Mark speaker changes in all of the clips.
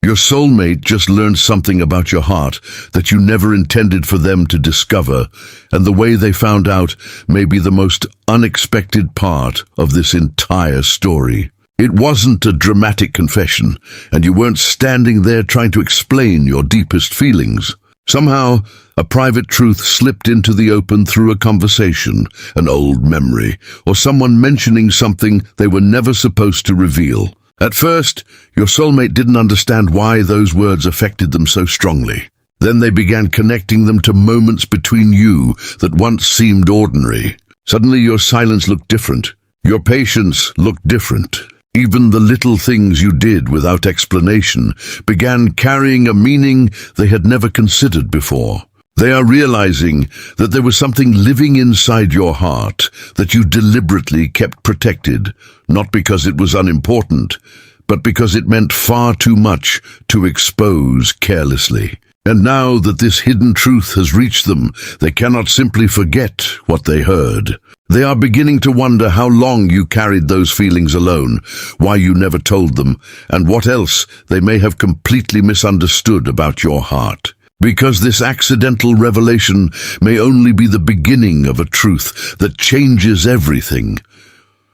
Speaker 1: Your soulmate just learned something about your heart that you never intended for them to discover, and the way they found out may be the most unexpected part of this entire story. It wasn't a dramatic confession, and you weren't standing there trying to explain your deepest feelings. Somehow, a private truth slipped into the open through a conversation, an old memory, or someone mentioning something they were never supposed to reveal. At first, your soulmate didn't understand why those words affected them so strongly. Then they began connecting them to moments between you that once seemed ordinary. Suddenly your silence looked different. Your patience looked different. Even the little things you did without explanation began carrying a meaning they had never considered before. They are realizing that there was something living inside your heart that you deliberately kept protected, not because it was unimportant, but because it meant far too much to expose carelessly. And now that this hidden truth has reached them, they cannot simply forget what they heard. They are beginning to wonder how long you carried those feelings alone, why you never told them, and what else they may have completely misunderstood about your heart. Because this accidental revelation may only be the beginning of a truth that changes everything.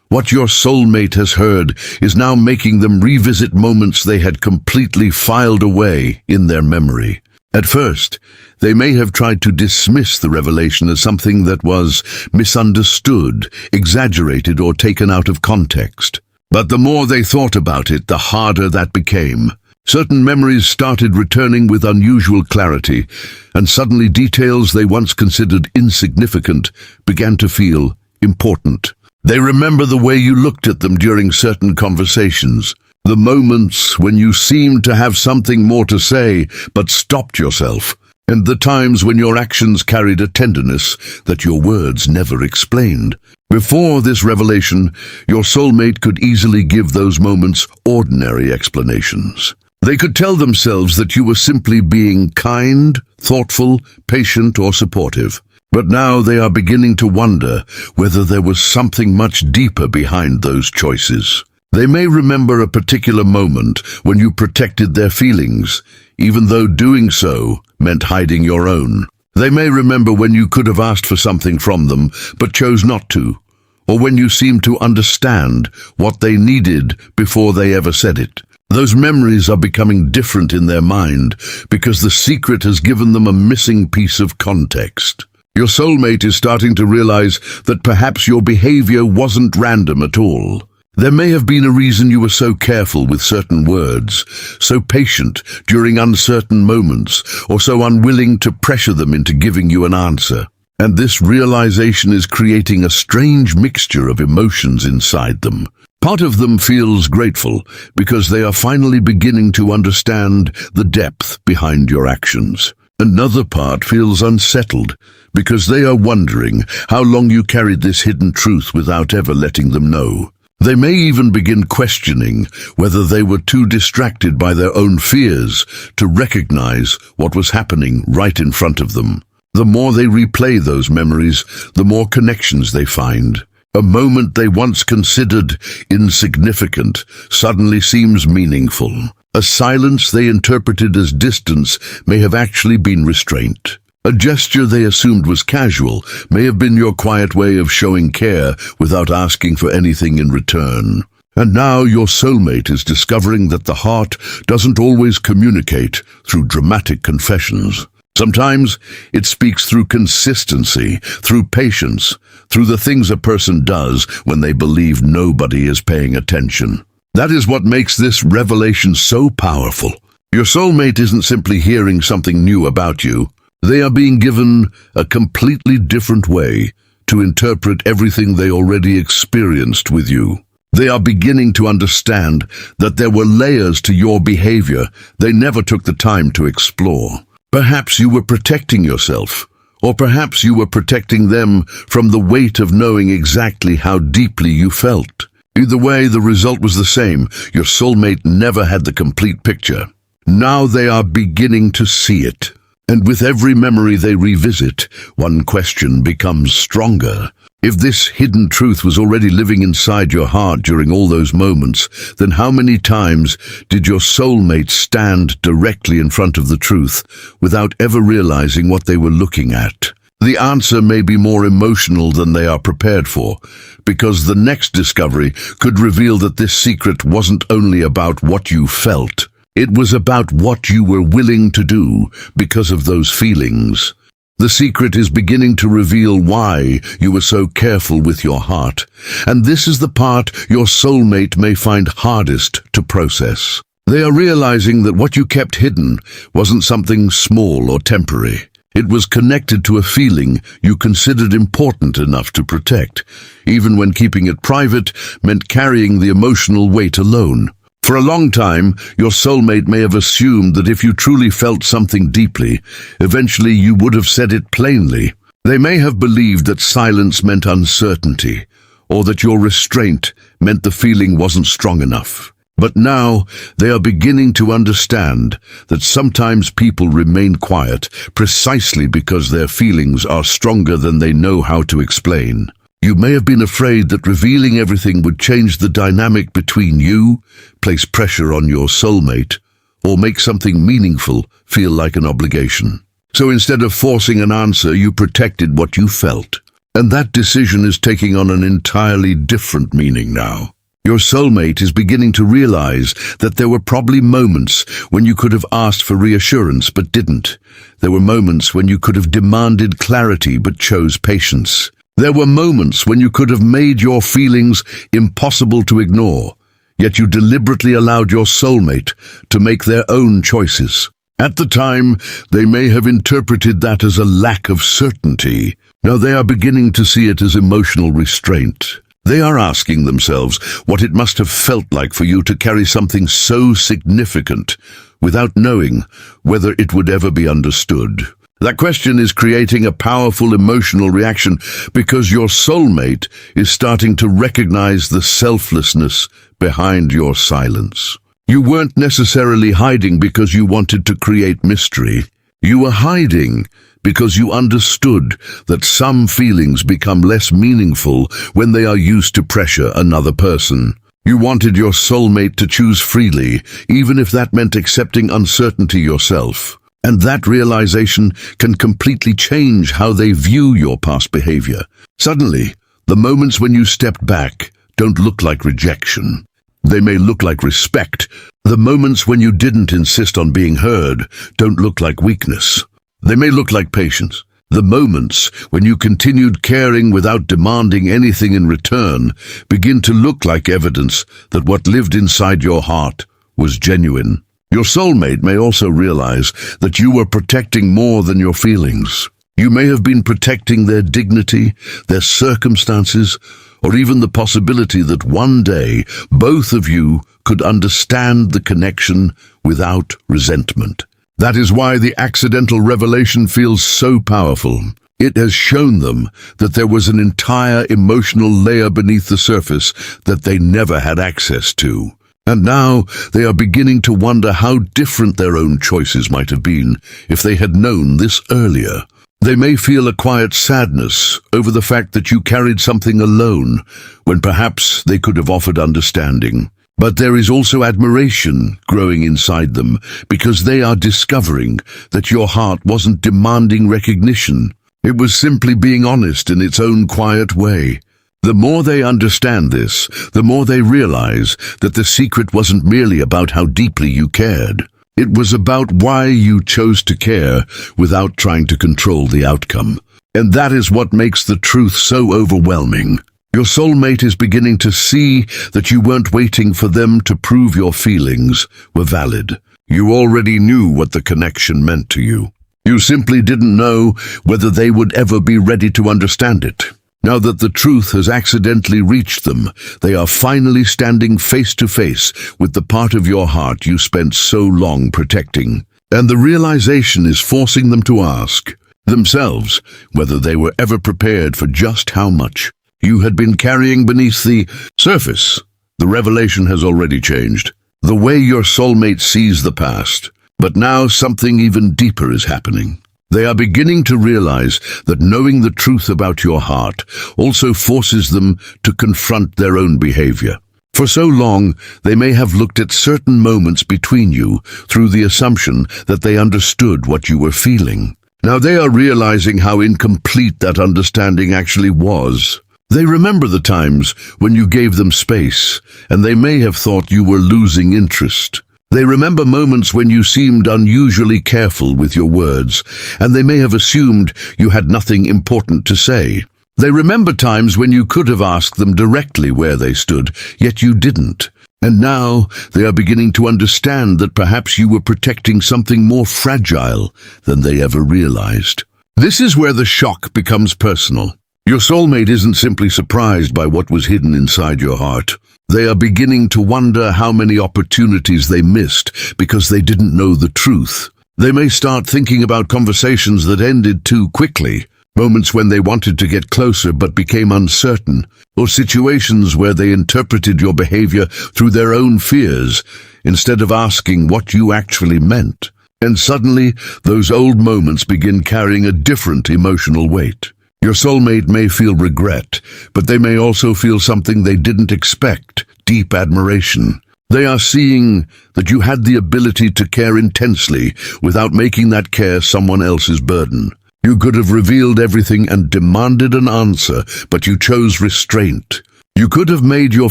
Speaker 1: What your soulmate has heard is now making them revisit moments they had completely filed away in their memory. At first, they may have tried to dismiss the revelation as something that was misunderstood, exaggerated, or taken out of context. But the more they thought about it, the harder that became. Certain memories started returning with unusual clarity, and suddenly details they once considered insignificant began to feel important. They remember the way you looked at them during certain conversations, the moments when you seemed to have something more to say but stopped yourself, and the times when your actions carried a tenderness that your words never explained. Before this revelation, your soulmate could easily give those moments ordinary explanations. They could tell themselves that you were simply being kind, thoughtful, patient, or supportive. But now they are beginning to wonder whether there was something much deeper behind those choices. They may remember a particular moment when you protected their feelings, even though doing so meant hiding your own. They may remember when you could have asked for something from them, but chose not to, or when you seemed to understand what they needed before they ever said it. Those memories are becoming different in their mind because the secret has given them a missing piece of context. Your soulmate is starting to realize that perhaps your behavior wasn't random at all. There may have been a reason you were so careful with certain words, so patient during uncertain moments, or so unwilling to pressure them into giving you an answer. And this realization is creating a strange mixture of emotions inside them. Part of them feels grateful because they are finally beginning to understand the depth behind your actions. Another part feels unsettled because they are wondering how long you carried this hidden truth without ever letting them know. They may even begin questioning whether they were too distracted by their own fears to recognize what was happening right in front of them. The more they replay those memories, the more connections they find. A moment they once considered insignificant suddenly seems meaningful. A silence they interpreted as distance may have actually been restraint. A gesture they assumed was casual may have been your quiet way of showing care without asking for anything in return. And now your soulmate is discovering that the heart doesn't always communicate through dramatic confessions. Sometimes it speaks through consistency, through patience, through the things a person does when they believe nobody is paying attention. That is what makes this revelation so powerful. Your soulmate isn't simply hearing something new about you. They are being given a completely different way to interpret everything they already experienced with you. They are beginning to understand that there were layers to your behavior they never took the time to explore. Perhaps you were protecting yourself, or perhaps you were protecting them from the weight of knowing exactly how deeply you felt. Either way, the result was the same. Your soulmate never had the complete picture. Now they are beginning to see it. And with every memory they revisit, one question becomes stronger. If this hidden truth was already living inside your heart during all those moments, then how many times did your soulmate stand directly in front of the truth without ever realizing what they were looking at? The answer may be more emotional than they are prepared for, because the next discovery could reveal that this secret wasn't only about what you felt. It was about what you were willing to do because of those feelings. The secret is beginning to reveal why you were so careful with your heart, and this is the part your soulmate may find hardest to process. They are realizing that what you kept hidden wasn't something small or temporary. It was connected to a feeling you considered important enough to protect, even when keeping it private meant carrying the emotional weight alone. For a long time, your soulmate may have assumed that if you truly felt something deeply, eventually you would have said it plainly. They may have believed that silence meant uncertainty, or that your restraint meant the feeling wasn't strong enough. But now, they are beginning to understand that sometimes people remain quiet precisely because their feelings are stronger than they know how to explain. You may have been afraid that revealing everything would change the dynamic between you, place pressure on your soulmate, or make something meaningful feel like an obligation. So instead of forcing an answer, you protected what you felt. And that decision is taking on an entirely different meaning now. Your soulmate is beginning to realize that there were probably moments when you could have asked for reassurance but didn't. There were moments when you could have demanded clarity but chose patience. There were moments when you could have made your feelings impossible to ignore, yet you deliberately allowed your soulmate to make their own choices. At the time, they may have interpreted that as a lack of certainty. Now they are beginning to see it as emotional restraint. They are asking themselves what it must have felt like for you to carry something so significant without knowing whether it would ever be understood. That question is creating a powerful emotional reaction because your soulmate is starting to recognize the selflessness behind your silence. You weren't necessarily hiding because you wanted to create mystery. You were hiding because you understood that some feelings become less meaningful when they are used to pressure another person. You wanted your soulmate to choose freely, even if that meant accepting uncertainty yourself. And that realization can completely change how they view your past behavior. Suddenly, the moments when you stepped back don't look like rejection. They may look like respect. The moments when you didn't insist on being heard don't look like weakness. They may look like patience. The moments when you continued caring without demanding anything in return begin to look like evidence that what lived inside your heart was genuine. Your soulmate may also realize that you were protecting more than your feelings. You may have been protecting their dignity, their circumstances, or even the possibility that one day both of you could understand the connection without resentment. That is why the accidental revelation feels so powerful. It has shown them that there was an entire emotional layer beneath the surface that they never had access to. And now they are beginning to wonder how different their own choices might have been if they had known this earlier. They may feel a quiet sadness over the fact that you carried something alone when perhaps they could have offered understanding. But there is also admiration growing inside them because they are discovering that your heart wasn't demanding recognition. It was simply being honest in its own quiet way. The more they understand this, the more they realize that the secret wasn't merely about how deeply you cared. It was about why you chose to care without trying to control the outcome. And that is what makes the truth so overwhelming. Your soulmate is beginning to see that you weren't waiting for them to prove your feelings were valid. You already knew what the connection meant to you. You simply didn't know whether they would ever be ready to understand it. Now that the truth has accidentally reached them, they are finally standing face to face with the part of your heart you spent so long protecting. And the realization is forcing them to ask themselves whether they were ever prepared for just how much you had been carrying beneath the surface. The revelation has already changed the way your soulmate sees the past, but now something even deeper is happening. They are beginning to realize that knowing the truth about your heart also forces them to confront their own behavior. For so long, they may have looked at certain moments between you through the assumption that they understood what you were feeling. Now they are realizing how incomplete that understanding actually was. They remember the times when you gave them space, and they may have thought you were losing interest. They remember moments when you seemed unusually careful with your words, and they may have assumed you had nothing important to say. They remember times when you could have asked them directly where they stood, yet you didn't. And now they are beginning to understand that perhaps you were protecting something more fragile than they ever realized. This is where the shock becomes personal. Your soulmate isn't simply surprised by what was hidden inside your heart. They are beginning to wonder how many opportunities they missed because they didn't know the truth. They may start thinking about conversations that ended too quickly, moments when they wanted to get closer but became uncertain, or situations where they interpreted your behavior through their own fears instead of asking what you actually meant. And suddenly, those old moments begin carrying a different emotional weight. Your soulmate may feel regret, but they may also feel something they didn't expect, deep admiration. They are seeing that you had the ability to care intensely without making that care someone else's burden. You could have revealed everything and demanded an answer, but you chose restraint. You could have made your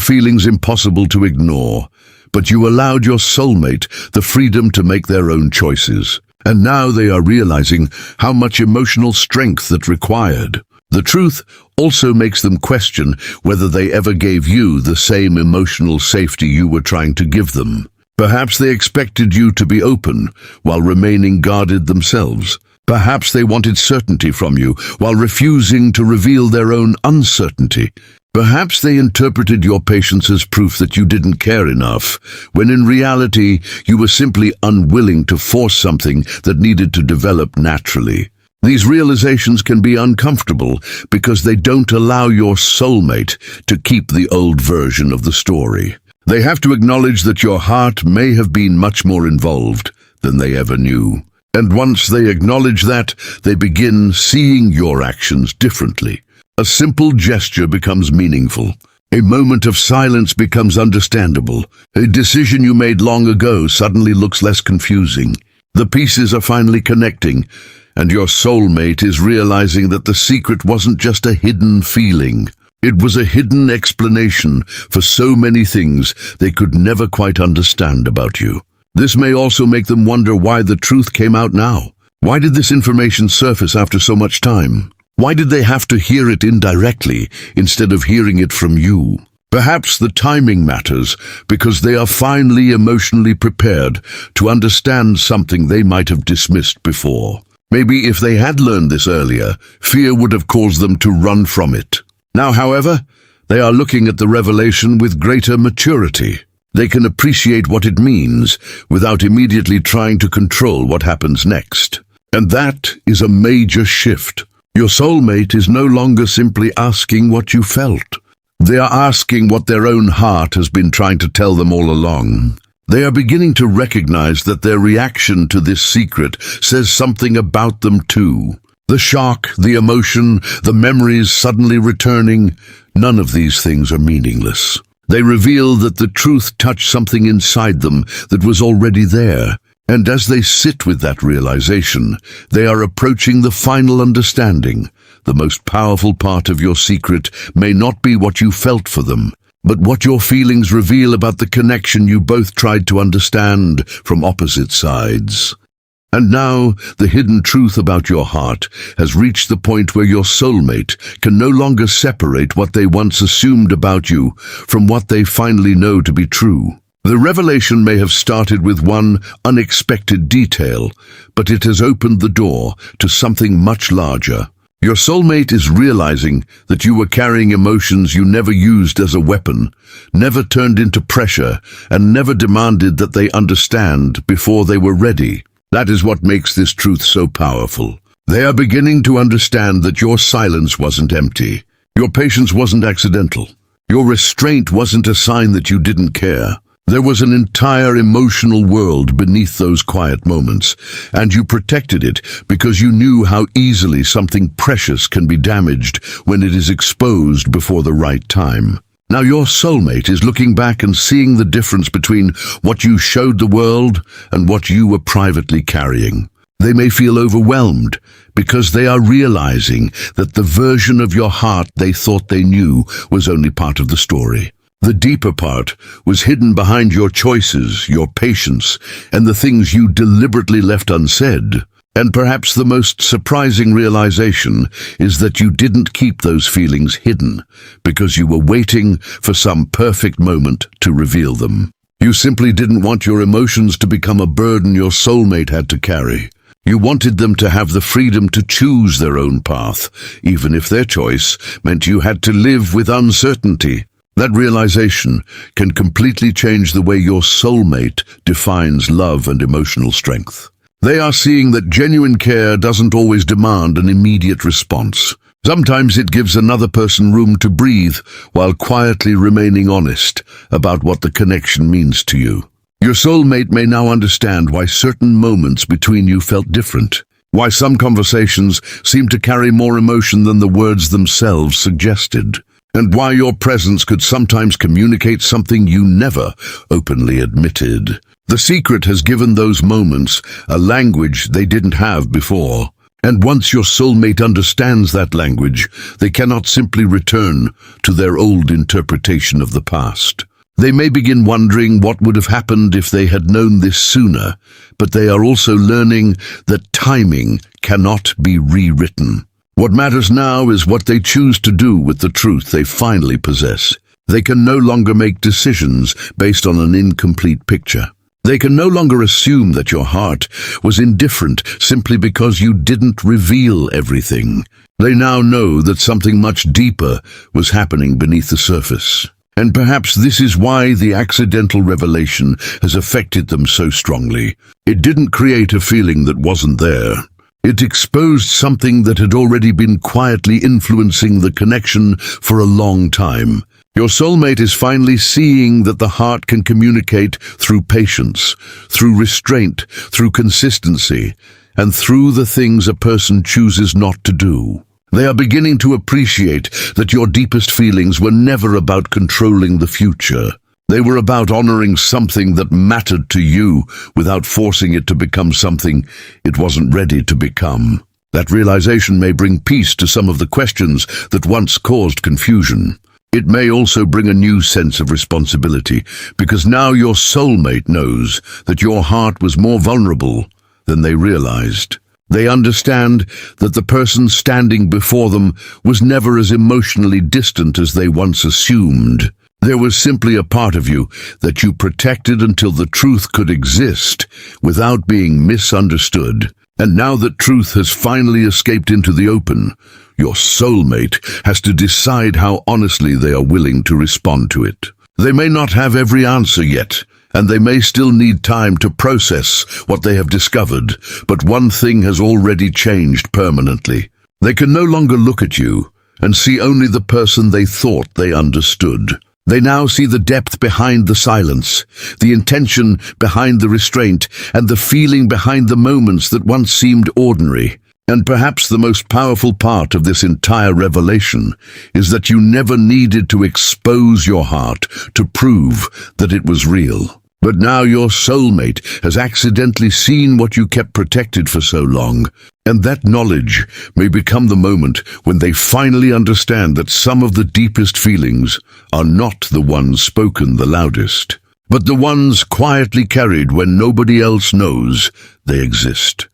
Speaker 1: feelings impossible to ignore, but you allowed your soulmate the freedom to make their own choices. And now they are realizing how much emotional strength that required. The truth also makes them question whether they ever gave you the same emotional safety you were trying to give them. Perhaps they expected you to be open while remaining guarded themselves. Perhaps they wanted certainty from you while refusing to reveal their own uncertainty. Perhaps they interpreted your patience as proof that you didn't care enough, when in reality you were simply unwilling to force something that needed to develop naturally. These realizations can be uncomfortable because they don't allow your soulmate to keep the old version of the story. They have to acknowledge that your heart may have been much more involved than they ever knew. And once they acknowledge that, they begin seeing your actions differently. A simple gesture becomes meaningful. A moment of silence becomes understandable. A decision you made long ago suddenly looks less confusing. The pieces are finally connecting, and your soulmate is realizing that the secret wasn't just a hidden feeling. It was a hidden explanation for so many things they could never quite understand about you. This may also make them wonder why the truth came out now. Why did this information surface after so much time? Why did they have to hear it indirectly instead of hearing it from you? Perhaps the timing matters because they are finally emotionally prepared to understand something they might have dismissed before. Maybe if they had learned this earlier, fear would have caused them to run from it. Now, however, they are looking at the revelation with greater maturity. They can appreciate what it means without immediately trying to control what happens next. And that is a major shift. Your soulmate is no longer simply asking what you felt. They are asking what their own heart has been trying to tell them all along. They are beginning to recognize that their reaction to this secret says something about them too. The shock, the emotion, the memories suddenly returning, none of these things are meaningless. They reveal that the truth touched something inside them that was already there. And as they sit with that realization, they are approaching the final understanding. The most powerful part of your secret may not be what you felt for them, but what your feelings reveal about the connection you both tried to understand from opposite sides. And now, the hidden truth about your heart has reached the point where your soulmate can no longer separate what they once assumed about you from what they finally know to be true. The revelation may have started with one unexpected detail, but it has opened the door to something much larger. Your soulmate is realizing that you were carrying emotions you never used as a weapon, never turned into pressure, and never demanded that they understand before they were ready. That is what makes this truth so powerful. They are beginning to understand that your silence wasn't empty. Your patience wasn't accidental. Your restraint wasn't a sign that you didn't care. There was an entire emotional world beneath those quiet moments, and you protected it because you knew how easily something precious can be damaged when it is exposed before the right time. Now your soulmate is looking back and seeing the difference between what you showed the world and what you were privately carrying. They may feel overwhelmed because they are realizing that the version of your heart they thought they knew was only part of the story. The deeper part was hidden behind your choices, your patience, and the things you deliberately left unsaid. And perhaps the most surprising realization is that you didn't keep those feelings hidden because you were waiting for some perfect moment to reveal them. You simply didn't want your emotions to become a burden your soulmate had to carry. You wanted them to have the freedom to choose their own path, even if their choice meant you had to live with uncertainty. That realization can completely change the way your soulmate defines love and emotional strength. They are seeing that genuine care doesn't always demand an immediate response. Sometimes it gives another person room to breathe while quietly remaining honest about what the connection means to you. Your soulmate may now understand why certain moments between you felt different, why some conversations seemed to carry more emotion than the words themselves suggested, and why your presence could sometimes communicate something you never openly admitted. The secret has given those moments a language they didn't have before. And once your soulmate understands that language, they cannot simply return to their old interpretation of the past. They may begin wondering what would have happened if they had known this sooner, but they are also learning that timing cannot be rewritten. What matters now is what they choose to do with the truth they finally possess. They can no longer make decisions based on an incomplete picture. They can no longer assume that your heart was indifferent simply because you didn't reveal everything. They now know that something much deeper was happening beneath the surface. And perhaps this is why the accidental revelation has affected them so strongly. It didn't create a feeling that wasn't there. It exposed something that had already been quietly influencing the connection for a long time. Your soulmate is finally seeing that the heart can communicate through patience, through restraint, through consistency, and through the things a person chooses not to do. They are beginning to appreciate that your deepest feelings were never about controlling the future. They were about honoring something that mattered to you without forcing it to become something it wasn't ready to become. That realization may bring peace to some of the questions that once caused confusion. It may also bring a new sense of responsibility, because now your soulmate knows that your heart was more vulnerable than they realized. They understand that the person standing before them was never as emotionally distant as they once assumed. There was simply a part of you that you protected until the truth could exist without being misunderstood. And now that truth has finally escaped into the open, your soulmate has to decide how honestly they are willing to respond to it. They may not have every answer yet, and they may still need time to process what they have discovered, but one thing has already changed permanently. They can no longer look at you and see only the person they thought they understood. They now see the depth behind the silence, the intention behind the restraint, and the feeling behind the moments that once seemed ordinary. And perhaps the most powerful part of this entire revelation is that you never needed to expose your heart to prove that it was real. But now your soulmate has accidentally seen what you kept protected for so long, and that knowledge may become the moment when they finally understand that some of the deepest feelings are not the ones spoken the loudest, but the ones quietly carried when nobody else knows they exist.